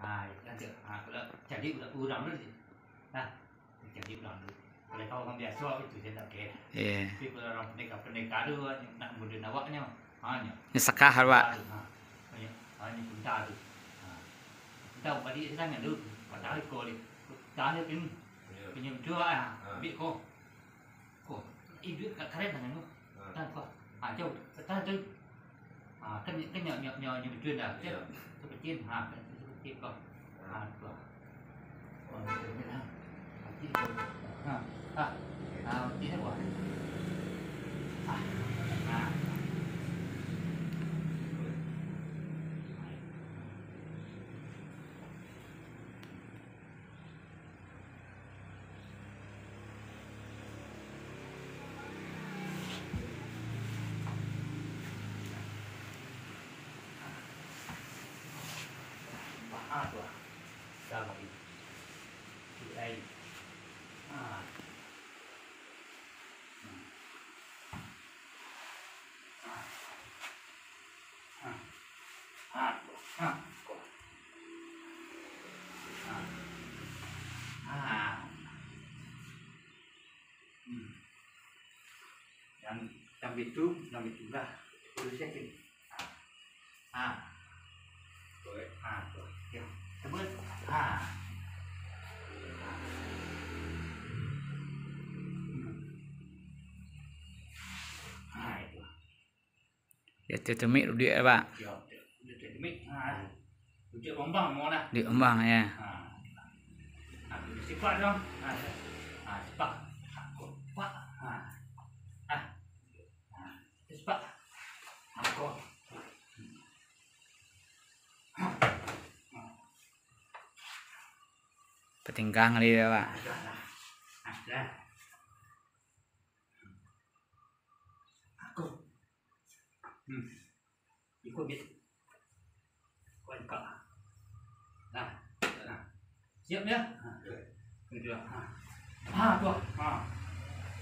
Nanti jadi udang dulu sih. Nah, jadi udang dulu. Kalau kau kan biasa itu saya tak kira. Tapi kalau orang pendekar tu nak mudah awaknya, hanya. Sekah Pak. Hanya punta tu. Tahu tadi saya tu, pada kau ni, tanya pinjam jual bik kau. Ibu keren dengan tu. Tan kau. Jauh. Tan tu. Kan nyok jual dah. Tu kecil. Kecil kau. Kau. Oh, ni lah. Kecil kau. Ini buat. Tuh. Dah lagi. Đây. Yang itu lah. Boleh cek. Tuh. Ya. Tebal. Itu. Ya temik dia Pak. Ya, temik. Ujuk ombang mau lah. Di ombang ya. Sifat dong. Sifat. Pak. Sifat. Aku. Petinggang dia Pak. Ada. Aku. Ikut bit. Kau ikut. Nah. Siap ya? Kedua. Tuh.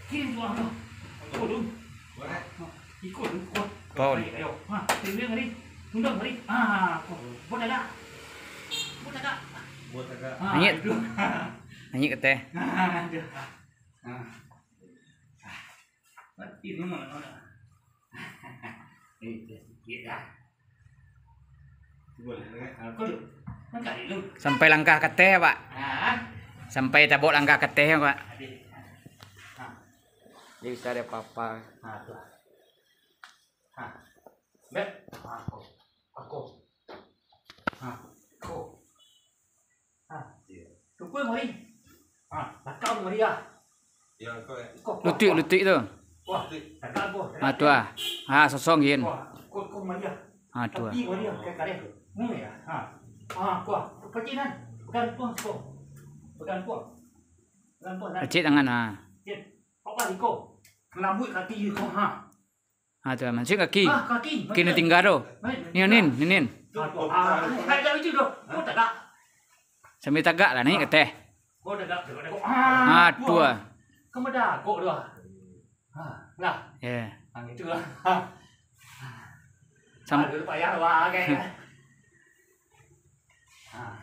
Kiri tuh. Ikut dulu. Ikut dulu. Paul. Ayo. Tinggal hari. Tunduk hari. Buat ada. Nanyit. Nanyit ke teh. Ini mana? Ini sedikit dah. Sampai langkah ke teh Pak. Sampai tabok langkah ke teh Pak. Jadi bisa ada papa. Aku. Tunggu mari. Takau mari ya. Ya, kau. Lutik tu. Wah, takau aku. Tuah. Sosong gin. Kau mari ya. Tuah. Tapi mari ya, kare. Ni ya. Kuah. Kecilan. Bukan puang kau. Bukan puang. Kecil tangan Cik. Apa iko? Ngelambut kaki kau tuah masih kaki. Kaki. Kini tinggal tu. Nin. Ada itu doh. Kau tak. Sambil tagak lah naik ke teh. Kau tak. Tuah. Kau dah kau doh. Nah. Ya. Itu lah. Sampai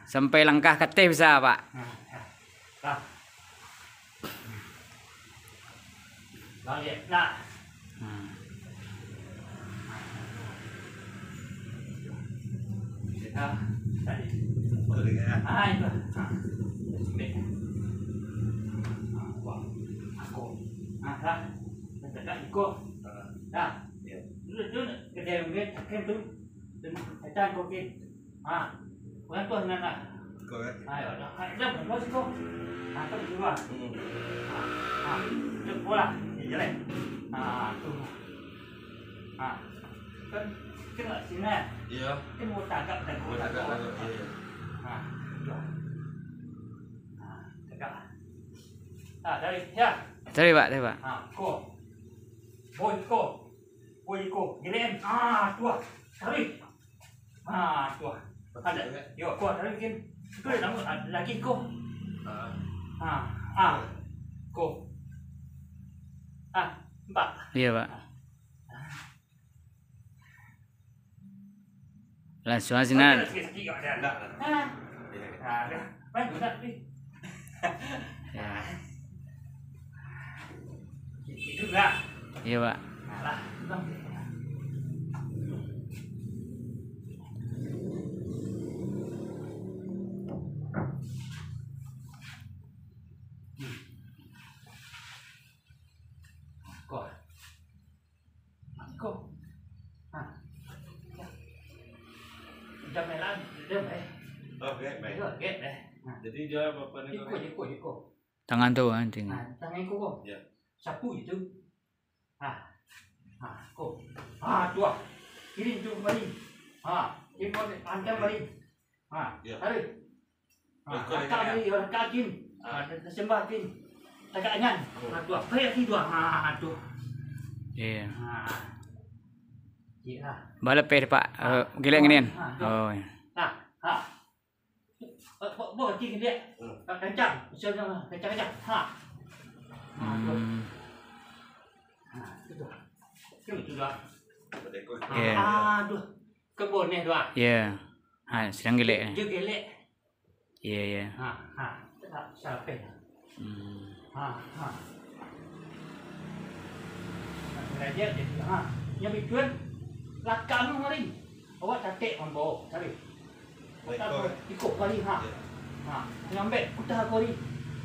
sampai langkah ke teh bisa Pak. Nah. Itu. Aku. Tak ikut. Dah. Dulu kedai mungkin kan tu. Acan kau ke. Bukan tu nak. Kau ya. Ayo dah. Dah belum kau. Tak juga. Jom bola. Jalan. Tu. Kan kena sini. Iya. Kan mau tangkap dan Kau tak ada lagi. Dari ya. Dari Pak. Ko. Boy ko. Gilen. Tua. Tarik. Tua. Ada. Yo, ko tarik kin. Itu nama lagi ko. Ko. Empat. Iya Pak. Langsung aja nan. Sikit-sikit kat dia. Tak. Ha. Ya. Ha, dah. Baik, benar ni. Ya. Itu dah. Iya, Pak. Lah, dah. Kau. Kau. Ha. Jam này là đêm này. Okey, baik. Được, get này. Jadi dia apa ni? Ikut. Tangan tu anjing. Ha, tangan kau kau. Ya. Sapu itu. Ha. Ha, kau. Ha, tu. Kirim tu kembali. Ha, import angkat kembali. Ha, Ya. tarik. Ha, Ikut angkat dia. kembali, angkat kin. Ha, sembah kin. Tagak angan. Ha, tu. Kayak tu. Ha, tu. Iya. Ha. Ya. Balap Pak. Gila nginian. Oh. Ha, ha. Bawa kin dia. Kencang. Kencang. Ha. Ha, tu. Ha, itu. Itu dah. Pada ikut. Ya. Aduh. Kebun ni dah. Iya. Ha, sedang gelek ni. Dia gelek. Iya, iya. Ha, ha. Tak sampai. Hmm. Ha, ha. Belajar dia. Ha. Yang bikin lakam kemarin. Awak tatik mambo. Cari. Ikut kali ha. Ha. Ngambil putar kali.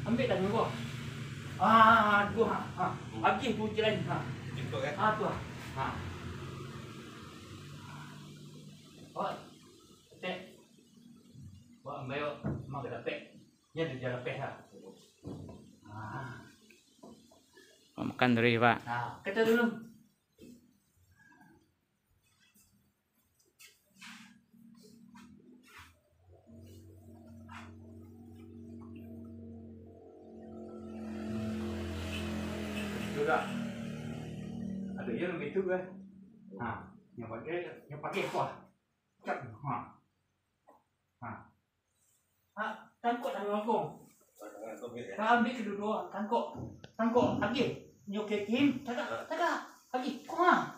Ambil dah nggo. Ah, tu ha. Ha. Habis tu jalan ha. Ikut kan? Ah, tu ha. Ha. Awak tatik. Awak ambil mak dapat. Yang dia dapat ha. Ah. Makan dulu, Pak. Nah, kata dulu. Sudah. Ada yang begitu kan? Ha, yang pakai kuah. Cak. Ha. Ha. Ha, tangkut dalam mangkuk. Ambil kedua tangkuk lagi. Nyok kim, tak. Lagi. Kuah.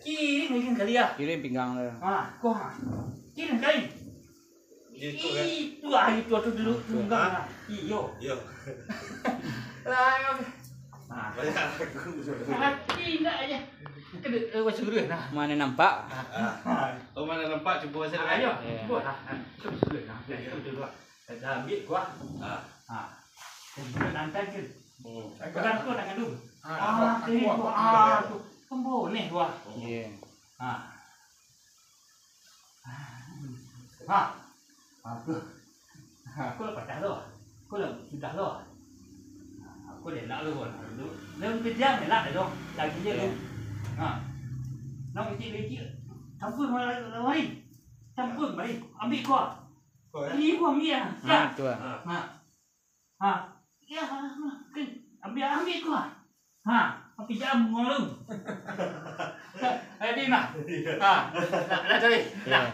Kirim lagi kali ya. Kirim pinggang dia. Ha, kuah. Kirim kali. Ikut kan? Itu dulu tunggang. Iyo. Ya. Lah. Ha. Banyak aku. Hati nak aja. Kena suruh nah. Mana nampak? Oh mana nampak cuba saya. Ayo, buat lah. Suruh nah. Itu dua. Dah ambil kuah. Ha. Kemudian nanti ke. Pegang tu tangan dulu. Tu. Kembo ni dua. Iya. Ha. Ha. Tu. Aku dah patah dah. Aku dah sudah dah. Aku dah nak lu. Lu kejam ni lah dah. Lagi je lu. Ha. Nak kecil-kecil. Campur mari. Campur mari. Ambil kuah. Ini kuah ambil. Ha, tu. Ha. Ha. Ya, ambil kuah. Ha, ambil jamu lu. Ini nak. Ha. Nak cari. Nak.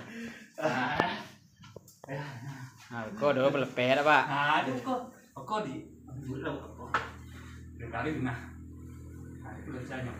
Ha, kau dah belepet Pak. Ha, itu kau di buat lu. Dia kali nah. Ha, itu saya